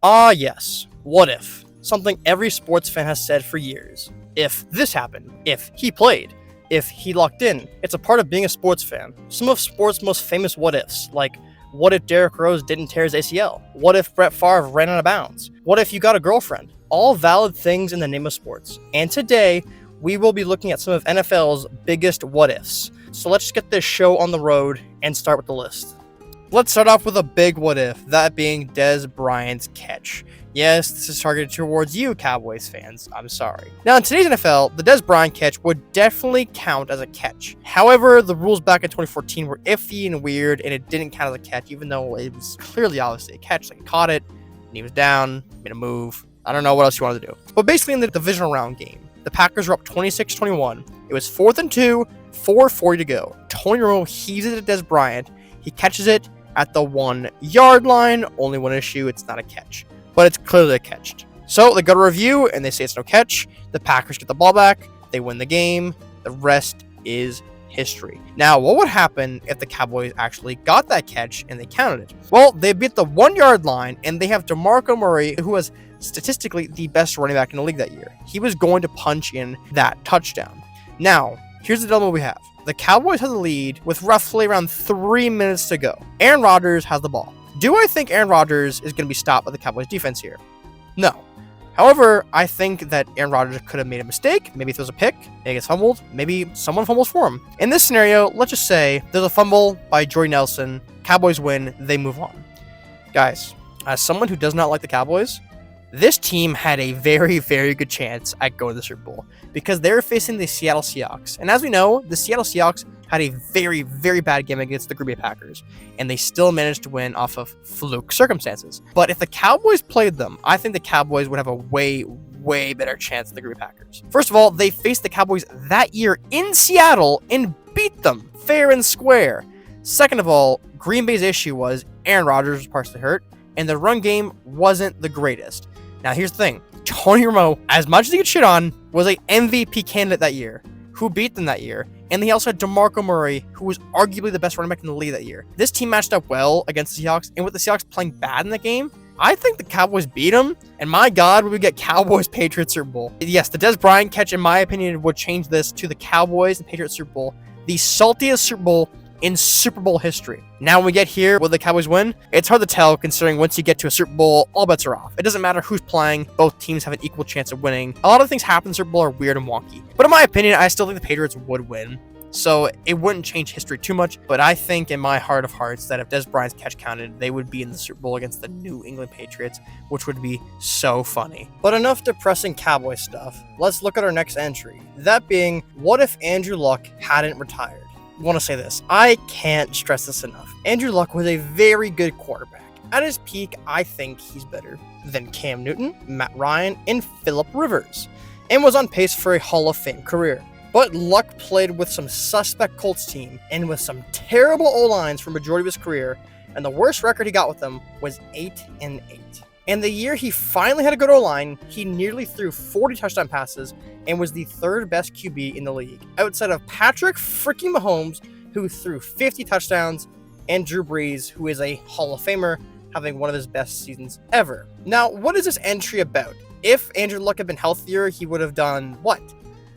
Ah, yes. What if? Something every sports fan has said for years. If this happened, if he played, if he locked in, it's a part of being a sports fan. Some of sports' most famous what ifs, like what if Derrick Rose didn't tear his ACL? What if Brett Favre ran out of bounds? What if you got a girlfriend? All valid things in the name of sports. And today, we will be looking at some of NFL's biggest what ifs. So let's get this show on the road and start with the list. Let's start off with a big what if, that being Dez Bryant's catch. Yes, this is targeted towards you, Cowboys fans. I'm sorry. Now, in today's NFL, the Dez Bryant catch would definitely count as a catch. However, the rules back in 2014 were iffy and weird, and it didn't count as a catch, even though it was clearly obviously a catch. Like, he caught it, and he was down, made a move. I don't know what else you wanted to do. But basically, in the divisional round game, the Packers were up 26-21. It was 4th and 2, 4:40 to go. Tony Romo heaves it to Dez Bryant. He catches it at the 1-yard line. Only one issue, it's not a catch. But it's clearly a catch. So they go to review, and they say it's no catch. The Packers get the ball back. They win the game. The rest is history. Now, what would happen if the Cowboys actually got that catch and they counted it? Well, they beat the 1-yard line, and they have DeMarco Murray, who was statistically the best running back in the league that year. He was going to punch in that touchdown. Now, here's the dilemma we have. The Cowboys have the lead with roughly around 3 minutes to go. Aaron Rodgers has the ball. Do I think Aaron Rodgers is going to be stopped by the Cowboys defense here? No. However, I think that Aaron Rodgers could have made a mistake. Maybe he throws a pick, maybe he gets fumbled, maybe someone fumbles for him. In this scenario, let's just say there's a fumble by Jordy Nelson, Cowboys win, they move on. Guys, as someone who does not like the Cowboys, this team had a very, very good chance at going to the Super Bowl because they were facing the Seattle Seahawks. And as we know, the Seattle Seahawks had a very, very bad game against the Green Bay Packers, and they still managed to win off of fluke circumstances. But if the Cowboys played them, I think the Cowboys would have a way, way better chance than the Green Bay Packers. First of all, they faced the Cowboys that year in Seattle and beat them fair and square. Second of all, Green Bay's issue was Aaron Rodgers was partially hurt, and the run game wasn't the greatest. Now, here's the thing. Tony Romo, as much as he could shit on, was a MVP candidate that year, who beat them that year. And they also had DeMarco Murray, who was arguably the best running back in the league that year. This team matched up well against the Seahawks, and with the Seahawks playing bad in the game, I think the Cowboys beat them, and my God, would we get Cowboys-Patriots Super Bowl. Yes, the Dez Bryant catch, in my opinion, would change this to the Cowboys and Patriots Super Bowl, the saltiest Super Bowl in Super Bowl history. Now when we get here, will the Cowboys win? It's hard to tell, considering once you get to a Super Bowl, all bets are off. It doesn't matter who's playing, both teams have an equal chance of winning. A lot of things happen in the Super Bowl are weird and wonky. But in my opinion, I still think the Patriots would win. So it wouldn't change history too much, but I think in my heart of hearts that if Dez Bryant's catch counted, they would be in the Super Bowl against the New England Patriots, which would be so funny. But enough depressing Cowboy stuff. Let's look at our next entry. That being, what if Andrew Luck hadn't retired? I want to say this. I can't stress this enough. Andrew Luck was a very good quarterback. At his peak, I think he's better than Cam Newton, Matt Ryan, and Phillip Rivers, and was on pace for a Hall of Fame career. But Luck played with some suspect Colts team and with some terrible O-lines for majority of his career, and the worst record he got with them was 8-8. And the year he finally had a good O-line, he nearly threw 40 touchdown passes and was the third best QB in the league, outside of Patrick freaking Mahomes, who threw 50 touchdowns, and Drew Brees, who is a Hall of Famer, having one of his best seasons ever. Now, what is this entry about? If Andrew Luck had been healthier, he would have done what?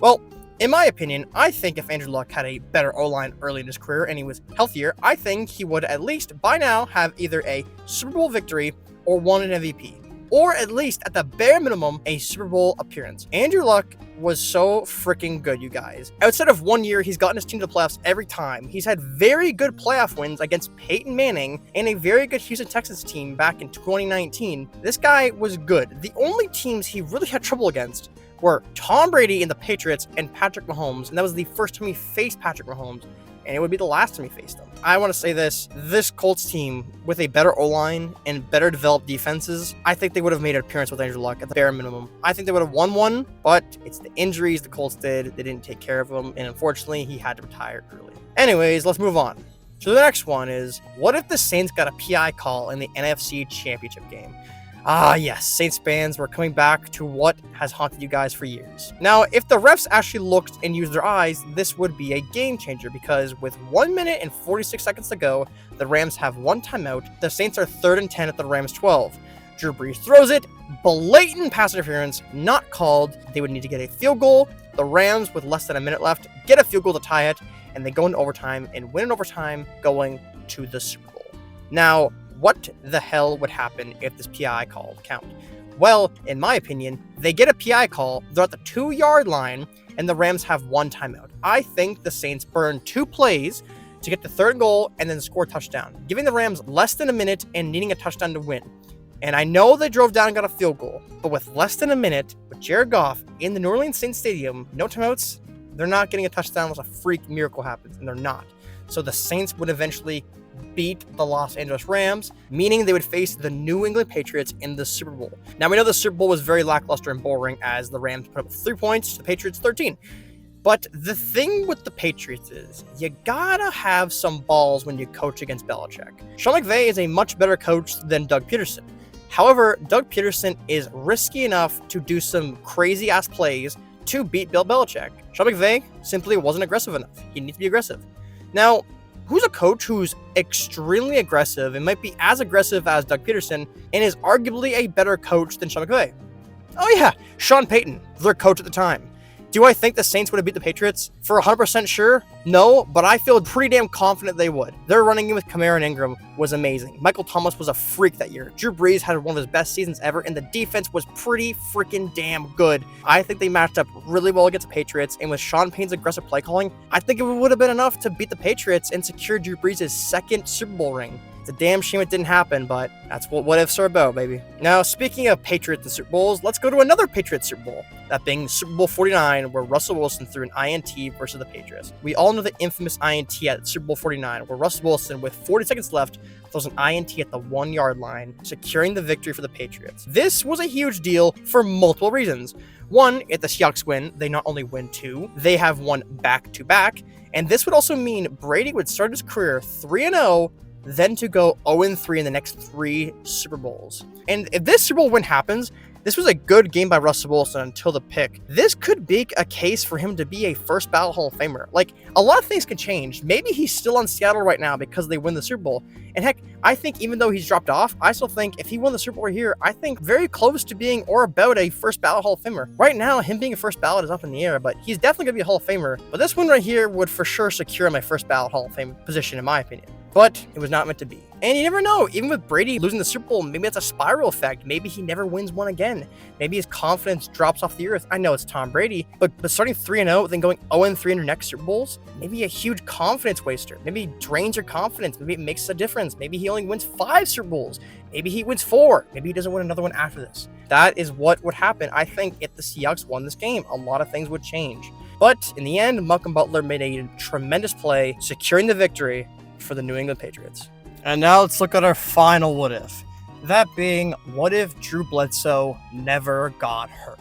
Well, in my opinion, I think if Andrew Luck had a better O-line early in his career and he was healthier, I think he would at least by now have either a Super Bowl victory or won an MVP, or at least at the bare minimum a Super Bowl appearance. Andrew Luck was so freaking good, you guys. Outside of 1 year, he's gotten his team to the playoffs every time. He's had very good playoff wins against Peyton Manning and a very good Houston Texans team back in 2019. This guy was good. The only teams he really had trouble against were Tom Brady and the Patriots and Patrick Mahomes, and that was the first time he faced Patrick Mahomes, and it would be the last time he faced him. I want to say this Colts team, with a better O-line and better developed defenses, I think they would have made an appearance with Andrew Luck at the bare minimum. I think they would have won one, but it's the injuries the Colts did. They didn't take care of him, and unfortunately, he had to retire early. Anyways, let's move on. So the next one is, what if the Saints got a PI call in the NFC Championship game? Ah, yes, Saints fans, we're coming back to what has haunted you guys for years. Now, if the refs actually looked and used their eyes, this would be a game changer because with 1 minute and 46 seconds to go, the Rams have one timeout. The Saints are 3rd and 10 at the Rams 12. Drew Brees throws it. Blatant pass interference, not called. They would need to get a field goal. The Rams, with less than a minute left, get a field goal to tie it, and they go into overtime and win in overtime, going to the Super Bowl. Now, what the hell would happen if this PI call count? Well, in my opinion, they get a PI call, they're at the 2-yard line, and the Rams have one timeout. I think the Saints burn 2 plays to get the third goal and then score a touchdown, giving the Rams less than a minute and needing a touchdown to win. And I know they drove down and got a field goal, but with less than a minute, with Jared Goff in the New Orleans Saints Stadium, no timeouts, they're not getting a touchdown unless a freak miracle happens, and they're not. So the Saints would eventually beat the Los Angeles Rams, meaning they would face the New England Patriots in the Super Bowl. Now, we know the Super Bowl was very lackluster and boring as the Rams put up 3 points, the Patriots 13. But the thing with the Patriots is you gotta have some balls when you coach against Belichick. Sean McVay is a much better coach than Doug Peterson. However, Doug Peterson is risky enough to do some crazy-ass plays to beat Bill Belichick. Sean McVay simply wasn't aggressive enough. He needs to be aggressive. Now, who's a coach who's extremely aggressive and might be as aggressive as Doug Peterson and is arguably a better coach than Sean McVay? Oh yeah, Sean Payton, their coach at the time. Do I think the Saints would have beat the Patriots? For 100% sure? No, but I feel pretty damn confident they would. Their running in with Kamara and Ingram was amazing. Michael Thomas was a freak that year. Drew Brees had one of his best seasons ever, and the defense was pretty freaking damn good. I think they matched up really well against the Patriots, and with Sean Payton's aggressive play calling, I think it would have been enough to beat the Patriots and secure Drew Brees' second Super Bowl ring. It's a damn shame it didn't happen, but that's what ifs are about, baby. Now, speaking of Patriots and Super Bowls, let's go to another Patriots Super Bowl. That being Super Bowl 49, where Russell Wilson threw an INT versus the Patriots. We all know the infamous INT at Super Bowl 49, where Russell Wilson, with 40 seconds left, throws an INT at the 1-yard line, securing the victory for the Patriots. This was a huge deal for multiple reasons. One, if the Seahawks win, they not only win 2, they have won back-to-back, and this would also mean Brady would start his career 3-0, then to go 0-3 in the next 3 Super Bowls. And if this Super Bowl win happens, this was a good game by Russell Wilson until the pick. This could be a case for him to be a first ballot Hall of Famer. Like, a lot of things can change. Maybe he's still on Seattle right now because they win the Super Bowl. And heck, I think even though he's dropped off, I still think if he won the Super Bowl here, I think very close to being or about a first ballot Hall of Famer. Right now, him being a first ballot is up in the air, but he's definitely going to be a Hall of Famer. But this one right here would for sure secure my first ballot Hall of Fame position, in my opinion. But it was not meant to be. And you never know, even with Brady losing the Super Bowl, maybe that's a spiral effect. Maybe he never wins one again. Maybe his confidence drops off the earth. I know it's Tom Brady, but starting 3-0, then going 0-3 in your next Super Bowls, maybe a huge confidence waster. Maybe he drains your confidence. Maybe it makes a difference. Maybe he only wins 5 Super Bowls. Maybe he wins 4. Maybe he doesn't win another one after this. That is what would happen, I think, if the Seahawks won this game. A lot of things would change. But in the end, Malcolm Butler made a tremendous play, securing the victory for the New England Patriots. And now let's look at our final what if. That being, what if Drew Bledsoe never got hurt?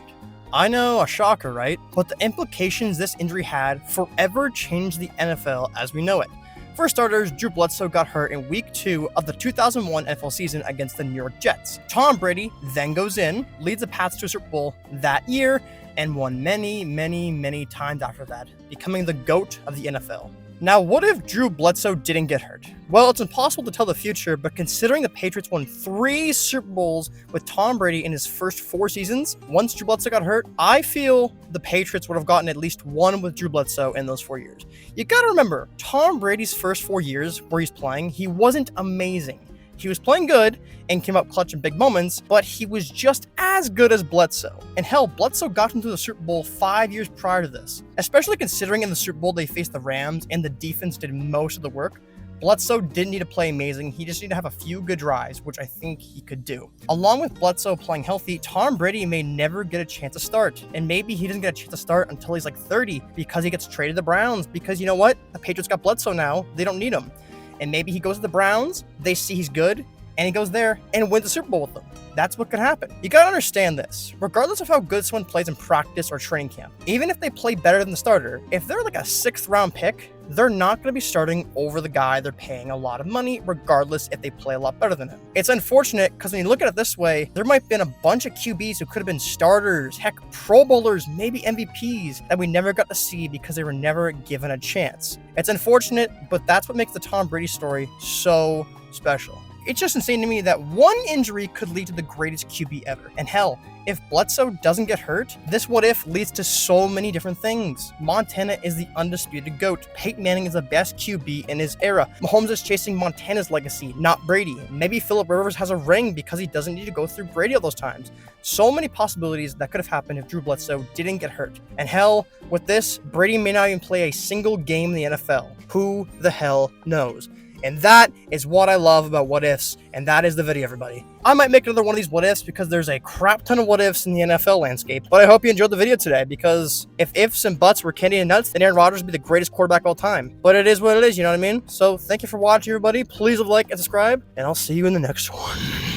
I know, a shocker, right? But the implications this injury had forever changed the NFL as we know it. For starters, Drew Bledsoe got hurt in Week 2 of the 2001 NFL season against the New York Jets. Tom Brady then goes in, leads the Pats to a Super Bowl that year, and won many, many, many times after that, becoming the GOAT of the NFL. Now, what if Drew Bledsoe didn't get hurt? Well, it's impossible to tell the future, but considering the Patriots won 3 Super Bowls with Tom Brady in his first 4 seasons, once Drew Bledsoe got hurt, I feel the Patriots would have gotten at least one with Drew Bledsoe in those 4 years. You gotta remember, Tom Brady's first 4 years where he's playing, he wasn't amazing. He was playing good and came up clutch in big moments, but he was just as good as Bledsoe. And hell, Bledsoe got into the Super Bowl 5 years prior to this. Especially considering in the Super Bowl they faced the Rams and the defense did most of the work. Bledsoe didn't need to play amazing, he just needed to have a few good drives, which I think he could do. Along with Bledsoe playing healthy, Tom Brady may never get a chance to start. And maybe he doesn't get a chance to start until he's like 30 because he gets traded to the Browns. Because you know what? The Patriots got Bledsoe now, they don't need him. And maybe he goes to the Browns, they see he's good, and he goes there and wins the Super Bowl with them. That's what could happen. You gotta understand this. Regardless of how good someone plays in practice or training camp, even if they play better than the starter, if they're like a 6th round pick, they're not gonna be starting over the guy they're paying a lot of money, regardless if they play a lot better than him. It's unfortunate because when you look at it this way, there might have been a bunch of QBs who could have been starters, heck, Pro Bowlers, maybe MVPs that we never got to see because they were never given a chance. It's unfortunate, but that's what makes the Tom Brady story so special. It's just insane to me that one injury could lead to the greatest QB ever. And hell, if Bledsoe doesn't get hurt, this what if leads to so many different things. Montana is the undisputed GOAT. Peyton Manning is the best QB in his era. Mahomes is chasing Montana's legacy, not Brady. Maybe Phillip Rivers has a ring because he doesn't need to go through Brady all those times. So many possibilities that could have happened if Drew Bledsoe didn't get hurt. And hell, with this, Brady may not even play a single game in the NFL. Who the hell knows? And that is what I love about what ifs, and that is the video, everybody. I might make another one of these what ifs because there's a crap ton of what ifs in the NFL landscape, but I hope you enjoyed the video today, because if ifs and buts were candy and nuts, then Aaron Rodgers would be the greatest quarterback of all time. But it is what it is, you know what I mean? So thank you for watching, everybody. Please leave a like and subscribe, and I'll see you in the next one.